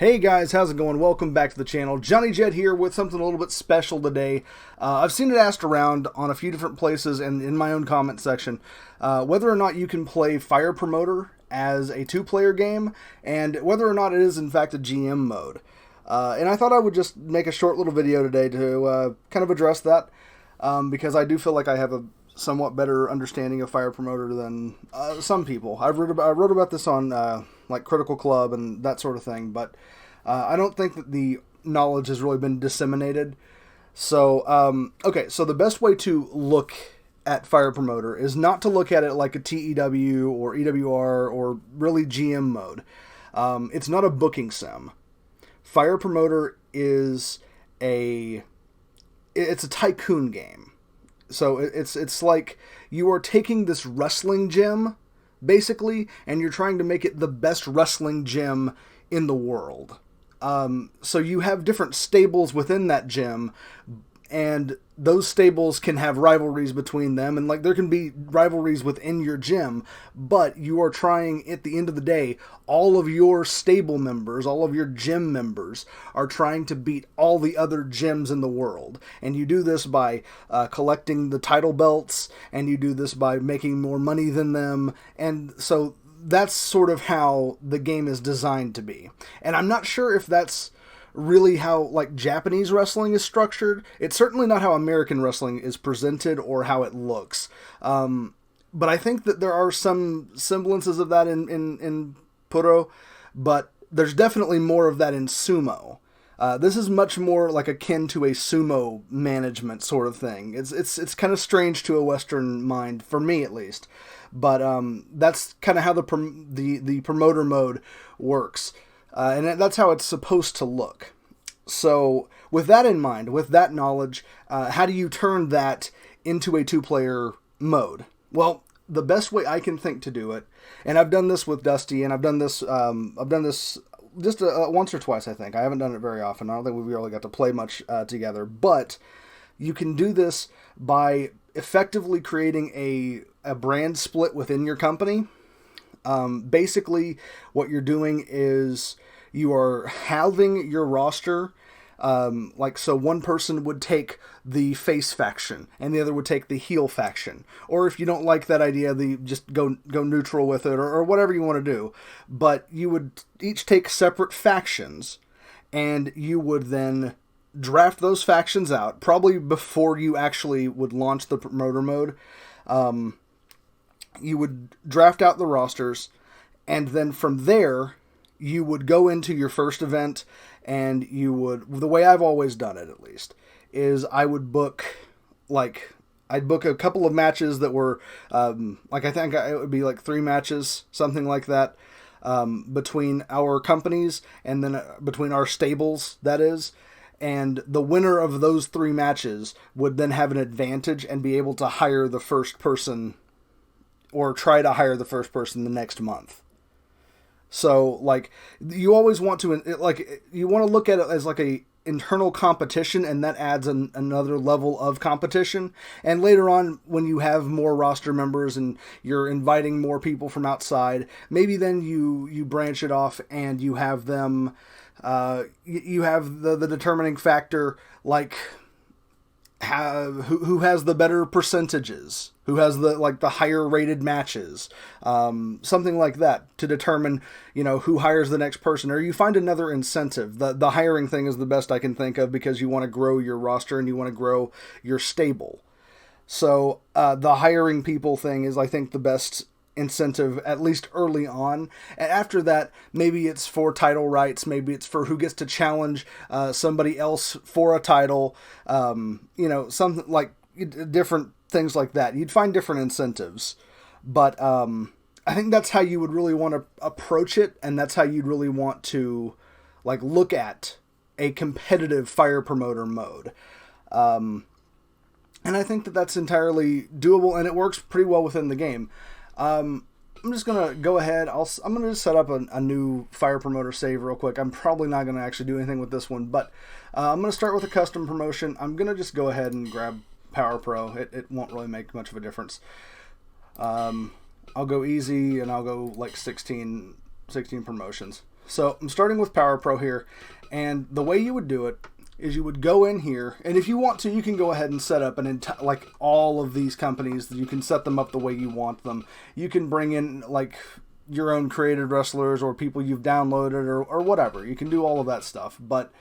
Hey guys, how's it going? Welcome back to the channel. Johnny Jet here with something a little bit special today. I've seen it asked around on a few different places and in my own comment section whether or not you can play Fire Promoter as a two-player game and whether or not it is in fact a GM mode. And I thought I would just make a short little video today to kind of address that because I do feel like I have a somewhat better understanding of Fire Promoter than some people. I wrote about this on like Critical Club and that sort of thing, but I don't think that the knowledge has really been disseminated. So, okay, so the best way to look at Fire Promoter is not to look at it like a TEW or EWR or really GM mode. It's not a booking sim. Fire Promoter is it's a tycoon game. So it's like you are taking this wrestling gym, basically, and you're trying to make it the best wrestling gym in the world. So you have different stables within that gym, and those stables can have rivalries between them, and like there can be rivalries within your gym, but you are trying, at the end of the day, all of your stable members, all of your gym members are trying to beat all the other gyms in the world. And you do this by collecting the title belts, and you do this by making more money than them, and so that's sort of how the game is designed to be. And I'm not sure if that's really how like Japanese wrestling is structured. It's certainly not how American wrestling is presented or how it looks. But I think that there are some semblances of that in Puro, but there's definitely more of that in sumo. This is much more like akin to a sumo management sort of thing. It's kind of strange to a Western mind, for me at least. But that's kind of how the promoter mode works. And that's how it's supposed to look. So with that in mind, with that knowledge, how do you turn that into a two-player mode? Well, the best way I can think to do it, and I've done this with Dusty, and I've done this just once or twice, I think. I haven't done it very often. I don't think we've really got to play much together. But you can do this by effectively creating a brand split within your company. Basically, what you're doing is you are halving your roster. So one person would take the face faction and the other would take the heel faction. Or if you don't like that idea, just go neutral with it or whatever you want to do. But you would each take separate factions, and you would then draft those factions out, probably before you actually would launch the promoter mode. You would draft out the rosters, and then from there, you would go into your first event, and the way I've always done it, at least, is I'd book a couple of matches that were, I think it would be like 3 matches, something like that, between our companies, and then between our stables, that is. And the winner of those 3 matches would then have an advantage and be able to hire the first person, or try to hire the first person the next month. So, like, you always want to, you want to look at it as like a internal competition, and that adds another level of competition. And later on, when you have more roster members and you're inviting more people from outside, maybe then you branch it off and you have them, you have the determining factor, like, who has the better percentages, who has the higher rated matches, something like that, to determine, who hires the next person, or you find another incentive. The hiring thing is the best I can think of, because you want to grow your roster and you want to grow your stable. So the hiring people thing is, I think, the best incentive, at least early on. And after that, maybe it's for title rights, maybe it's for who gets to challenge somebody else for a title, something like different things like that. You'd find different incentives, but I think that's how you would really want to approach it, and that's how you'd really want to look at a competitive Fire Promoter mode. And I think that that's entirely doable, and it works pretty well within the game. I'm just going to go ahead. I'm going to just set up a new Fire Promoter save real quick. I'm probably not going to actually do anything with this one, but I'm going to start with a custom promotion. I'm going to just go ahead and grab Power Pro. It won't really make much of a difference. I'll go easy, and I'll go like 16 promotions. So I'm starting with Power Pro here, and the way you would do it is you would go in here, and if you want to, you can go ahead and set up like all of these companies. You can set them up the way you want them. You can bring in like your own created wrestlers or people you've downloaded or whatever. You can do all of that stuff. But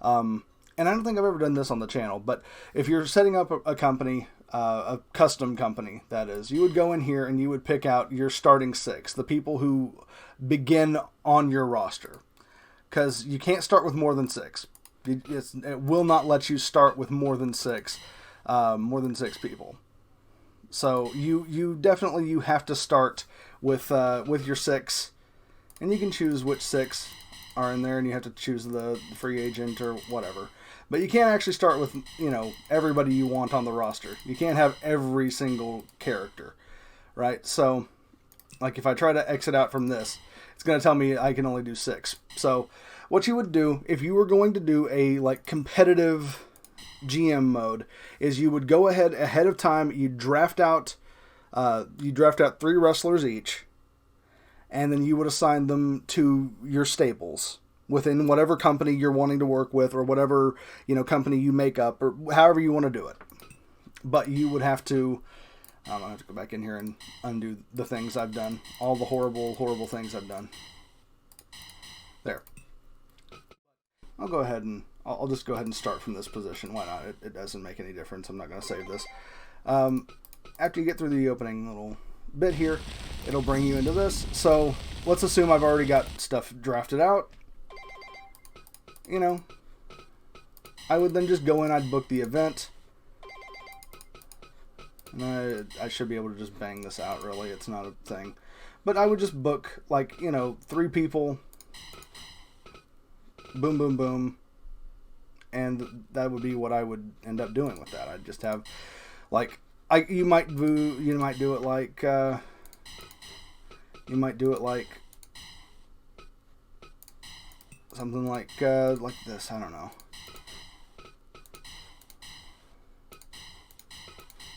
and I don't think I've ever done this on the channel, but if you're setting up a company, a custom company, that is, you would go in here and you would pick out your starting 6, the people who begin on your roster, because you can't start with more than 6. It will not let you start with more than 6 people. So you definitely have to start with your 6, and you can choose which 6 are in there, and you have to choose the free agent or whatever. But you can't actually start with, everybody you want on the roster. You can't have every single character, right? So, like if I try to exit out from this, it's going to tell me I can only do 6. So, what you would do if you were going to do a like competitive GM mode is you would go ahead of time. You draft out 3 wrestlers each, and then you would assign them to your stables within whatever company you're wanting to work with, or whatever company you make up, or however you want to do it. But you would have to. I have to go back in here and undo the things I've done, all the horrible things I've done. There. I'll go ahead and I'll just go ahead and start from this position. Why not? It doesn't make any difference. I'm not going to save this. After you get through the opening little bit here, it'll bring you into this. So let's assume I've already got stuff drafted out. I would then just go in, I'd book the event. And I should be able to just bang this out, really. It's not a thing. But I would just book, 3 people. Boom, boom, boom. And that would be what I would end up doing with that. I'd just have, you might do it like something like this. I don't know.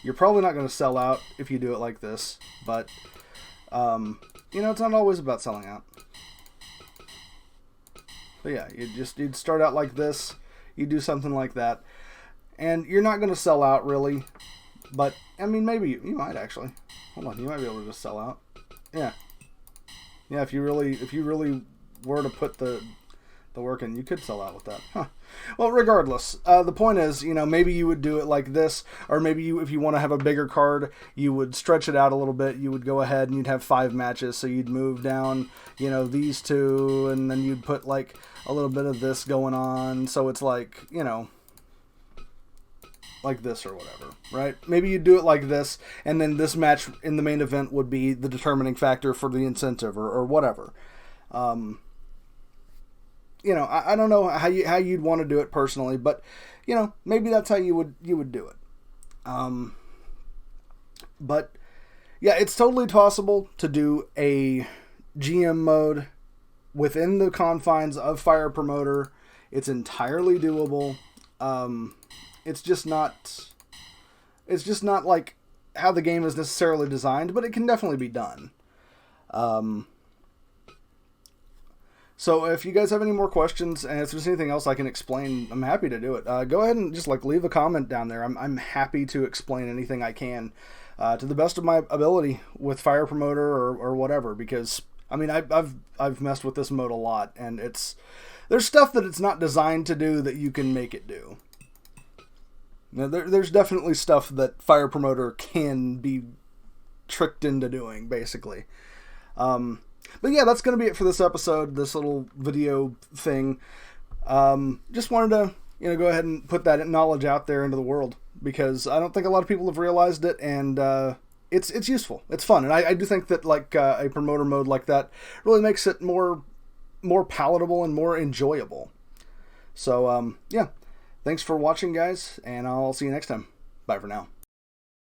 You're probably not going to sell out if you do it like this, but it's not always about selling out. But yeah, you'd start out like this. You do something like that, and you're not going to sell out really. But maybe you might actually. Hold on, you might be able to just sell out. Yeah. If you really were to put the work in, you could sell out with that. Huh. Well, regardless, the point is, maybe you would do it like this, or maybe if you want to have a bigger card, you would stretch it out a little bit. You would go ahead and you'd have 5 matches, so you'd move down, these 2, and then you'd put like a little bit of this going on, so it's like, like this or whatever, right? Maybe you do it like this, and then this match in the main event would be the determining factor for the incentive or whatever. I don't know how you'd want to do it personally, but maybe that's how you would do it. But yeah, it's totally possible to do a GM mode within the confines of Fire Promoter. It's entirely doable. It's just not like how the game is necessarily designed, but it can definitely be done. So if you guys have any more questions, and if there's anything else I can explain, I'm happy to do it. Go ahead and just leave a comment down there. I'm happy to explain anything I can to the best of my ability with Fire Promoter or whatever, because I've messed with this mode a lot, and there's stuff that it's not designed to do that you can make it do. Now, there's definitely stuff that Fire Promoter can be tricked into doing, basically. But yeah, that's going to be it for this episode, this little video thing. Just wanted to, go ahead and put that knowledge out there into the world, because I don't think a lot of people have realized it, and it's useful. It's fun, and I do think that a promoter mode like that really makes it more palatable and more enjoyable. So yeah, thanks for watching, guys, and I'll see you next time. Bye for now.